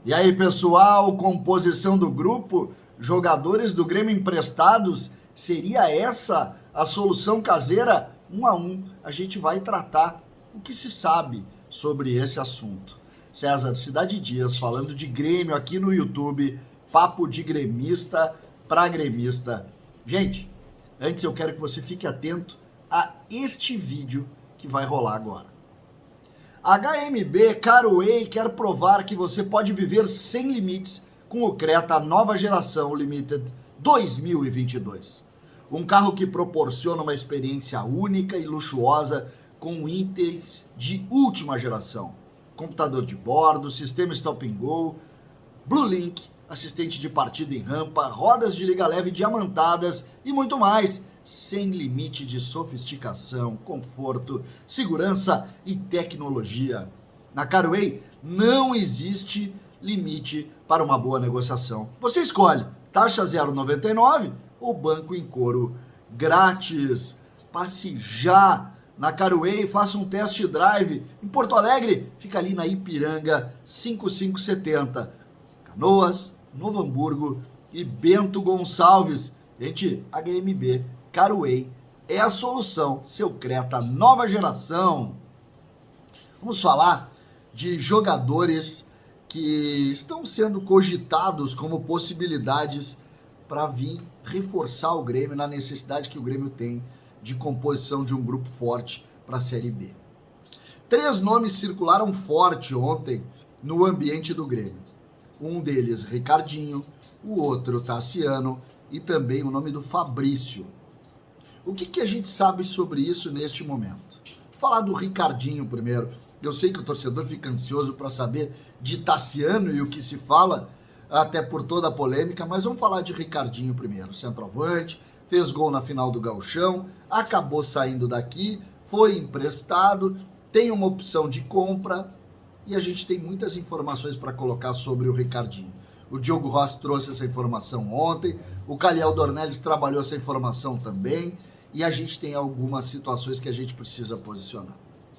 E aí, pessoal, composição do grupo, jogadores do Grêmio emprestados, seria essa a solução caseira? 1-1, a gente vai tratar o que se sabe sobre esse assunto. César Cidade Dias falando de Grêmio aqui no YouTube, papo de gremista para gremista. Gente, antes eu quero que você fique atento a este vídeo que vai rolar agora. HMB Caraway quer provar que você pode viver sem limites com o Creta nova geração Limited 2022. Um carro que proporciona uma experiência única e luxuosa com itens de última geração. Computador de bordo, sistema Stop and Go, Blue Link, assistente de partida em rampa, rodas de liga leve diamantadas e muito mais, sem limite de sofisticação, conforto, segurança e tecnologia. Na Caraway não existe limite para uma boa negociação. Você escolhe taxa 0,99 ou banco em couro grátis. Passe já na Caraway, faça um test drive. Em Porto Alegre, fica ali na Ipiranga 5570. Canoas, Novo Hamburgo e Bento Gonçalves. Gente, HMB Caraway é a solução, seu Creta nova geração. Vamos falar de jogadores que estão sendo cogitados como possibilidades para vir reforçar o Grêmio na necessidade que o Grêmio tem de composição de um grupo forte para a Série B. 3 nomes circularam forte ontem no ambiente do Grêmio. Um deles, Ricardinho, o outro, Tassiano, e também o nome do Fabrício. O que a gente sabe sobre isso neste momento? Vou falar do Ricardinho primeiro. Eu sei que o torcedor fica ansioso para saber de Tassiano e o que se fala, até por toda a polêmica, mas vamos falar de Ricardinho primeiro. Centroavante, fez gol na final do Gauchão, acabou saindo daqui, foi emprestado, tem uma opção de compra e a gente tem muitas informações para colocar sobre o Ricardinho. O Diogo Rossi trouxe essa informação ontem, o Caliel Dornelles trabalhou essa informação também, e a gente tem algumas situações que a gente precisa posicionar.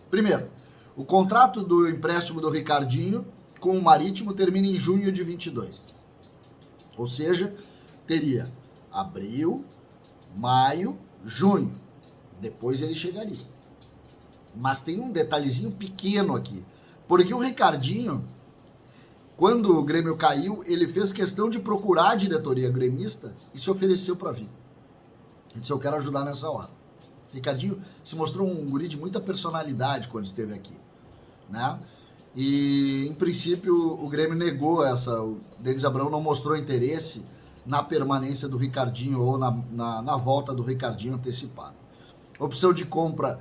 Primeiro, o contrato do empréstimo do Ricardinho com o Marítimo termina em junho de 22. Ou seja, teria abril, maio, junho. Depois ele chegaria. Mas tem um detalhezinho pequeno aqui. Porque o Ricardinho, quando o Grêmio caiu, ele fez questão de procurar a diretoria gremista e se ofereceu para vir. Ele disse, eu quero ajudar nessa hora. Ricardinho se mostrou um guri de muita personalidade quando esteve aqui, né? E, em princípio, o Grêmio negou essa. O Denis Abrão não mostrou interesse na permanência do Ricardinho ou na volta do Ricardinho antecipado. Opção de compra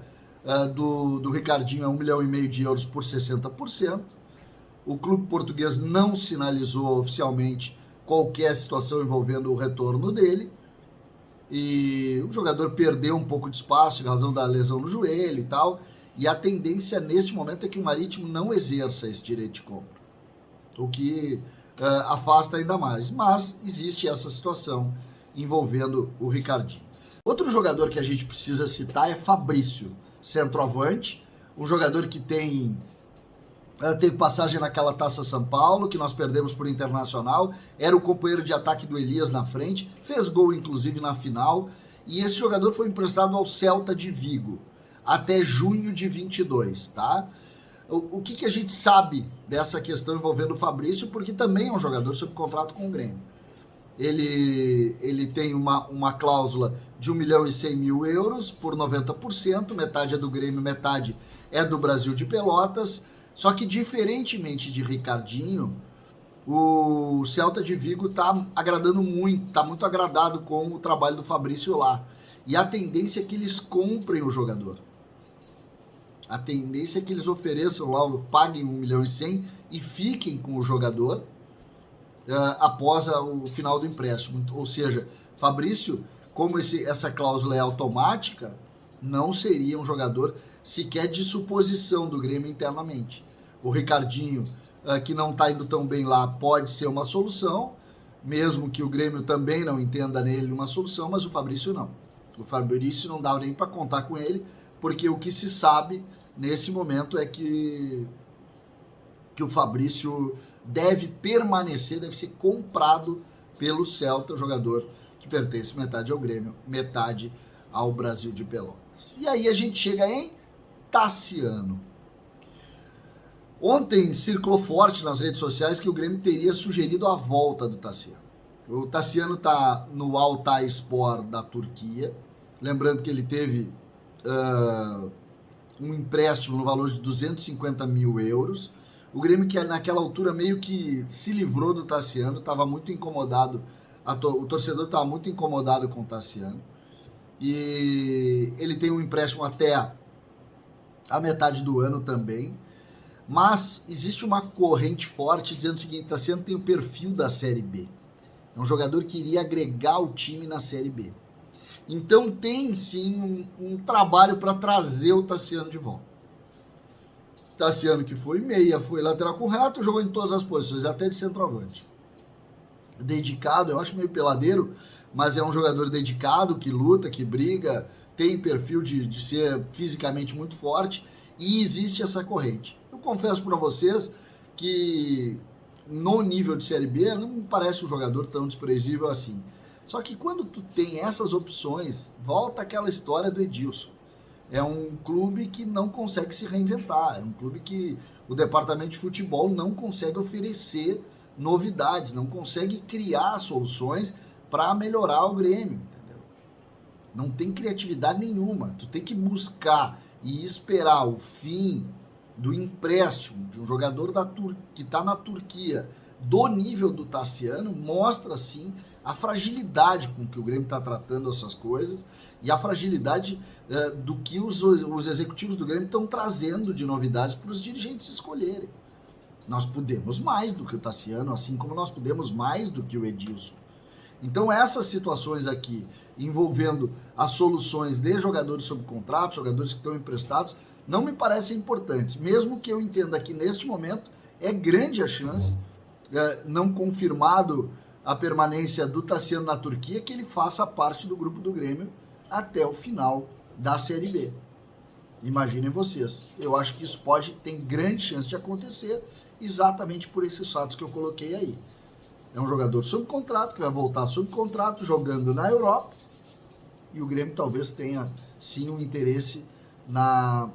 do Ricardinho é 1,5 milhão de euros por 60%. O clube português não sinalizou oficialmente qualquer situação envolvendo o retorno dele. E o jogador perdeu um pouco de espaço em razão da lesão no joelho e tal. E a tendência neste momento é que o Marítimo não exerça esse direito de compra. O que afasta ainda mais. Mas existe essa situação envolvendo o Ricardinho. Outro jogador que a gente precisa citar é Fabrício, centroavante. Um jogador que teve passagem naquela Taça São Paulo, que nós perdemos por Internacional, era o companheiro de ataque do Elias na frente, fez gol inclusive na final, e esse jogador foi emprestado ao Celta de Vigo, até junho de 22, tá? O que a gente sabe dessa questão envolvendo o Fabrício, porque também é um jogador sob contrato com o Grêmio. Ele tem uma cláusula de 1,1 milhão euros por 90%, metade é do Grêmio, metade é do Brasil de Pelotas. Só que, diferentemente de Ricardinho, o Celta de Vigo está agradando muito, está muito agradado com o trabalho do Fabrício lá. E a tendência é que eles comprem o jogador. A tendência é que eles ofereçam lá, paguem 1,1 milhão e fiquem com o jogador após o final do empréstimo. Ou seja, Fabrício, como essa cláusula é automática, não seria um jogador sequer de suposição do Grêmio internamente. O Ricardinho, que não está indo tão bem lá, pode ser uma solução, mesmo que o Grêmio também não entenda nele uma solução, mas o Fabrício não. O Fabrício não dá nem para contar com ele, porque o que se sabe nesse momento é que o Fabrício deve permanecer, deve ser comprado pelo Celta, jogador que pertence metade ao Grêmio, metade ao Brasil de Pelotas. E aí a gente chega em Tassiano. Ontem circulou forte nas redes sociais que o Grêmio teria sugerido a volta do Tassiano. O Tassiano está no Altayspor da Turquia, lembrando que ele teve um empréstimo no valor de 250 mil euros. O Grêmio, que naquela altura meio que se livrou do Tassiano, estava muito incomodado, o torcedor estava muito incomodado com o Tassiano, e ele tem um empréstimo até a metade do ano também, mas existe uma corrente forte dizendo o seguinte: Tassiano tem o perfil da Série B, é um jogador que iria agregar o time na Série B, então tem sim um trabalho para trazer o Tassiano de volta. Tassiano, que foi meia, foi lateral com o Renato, jogou em todas as posições, até de centroavante. Dedicado, eu acho meio peladeiro, mas é um jogador dedicado, que luta, que briga, tem perfil de ser fisicamente muito forte, e existe essa corrente. Eu confesso para vocês que no nível de Série B não me parece um jogador tão desprezível assim. Só que quando tu tem essas opções, volta aquela história do Edilson. É um clube que não consegue se reinventar, é um clube que o departamento de futebol não consegue oferecer novidades, não consegue criar soluções para melhorar o Grêmio, entendeu? Não tem criatividade nenhuma, tu tem que buscar e esperar o fim do empréstimo de um jogador que está na Turquia do nível do Tassiano, mostra sim a fragilidade com que o Grêmio está tratando essas coisas e a fragilidade do que os executivos do Grêmio estão trazendo de novidades para os dirigentes escolherem. Nós podemos mais do que o Tassiano, assim como nós podemos mais do que o Edilson. Então essas situações aqui, envolvendo as soluções de jogadores sob contrato, jogadores que estão emprestados, não me parecem importantes, mesmo que eu entenda que neste momento é grande a chance, não confirmado a permanência do Tassiano na Turquia, que ele faça parte do grupo do Grêmio até o final da Série B. Imaginem vocês. Eu acho que isso tem grande chance de acontecer exatamente por esses fatos que eu coloquei aí. É um jogador sob contrato, que vai voltar sob contrato, jogando na Europa, e o Grêmio talvez tenha sim um interesse na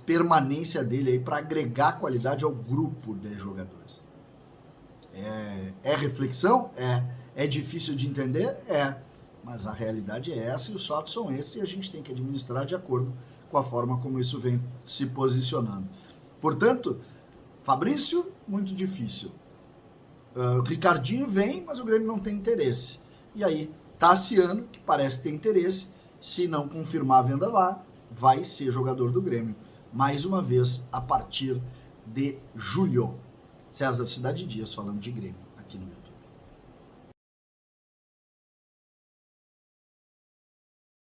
permanência dele aí para agregar qualidade ao grupo de jogadores. É reflexão? É difícil de entender? Mas a realidade é essa e os fatos são esses, e a gente tem que administrar de acordo com a forma como isso vem se posicionando. Portanto, Fabrício, muito difícil. Ricardinho vem, mas o Grêmio não tem interesse. E aí, Tassiano, que parece ter interesse, se não confirmar a venda lá, vai ser jogador do Grêmio, mais uma vez, a partir de julho. César Cidade Dias falando de Grêmio aqui no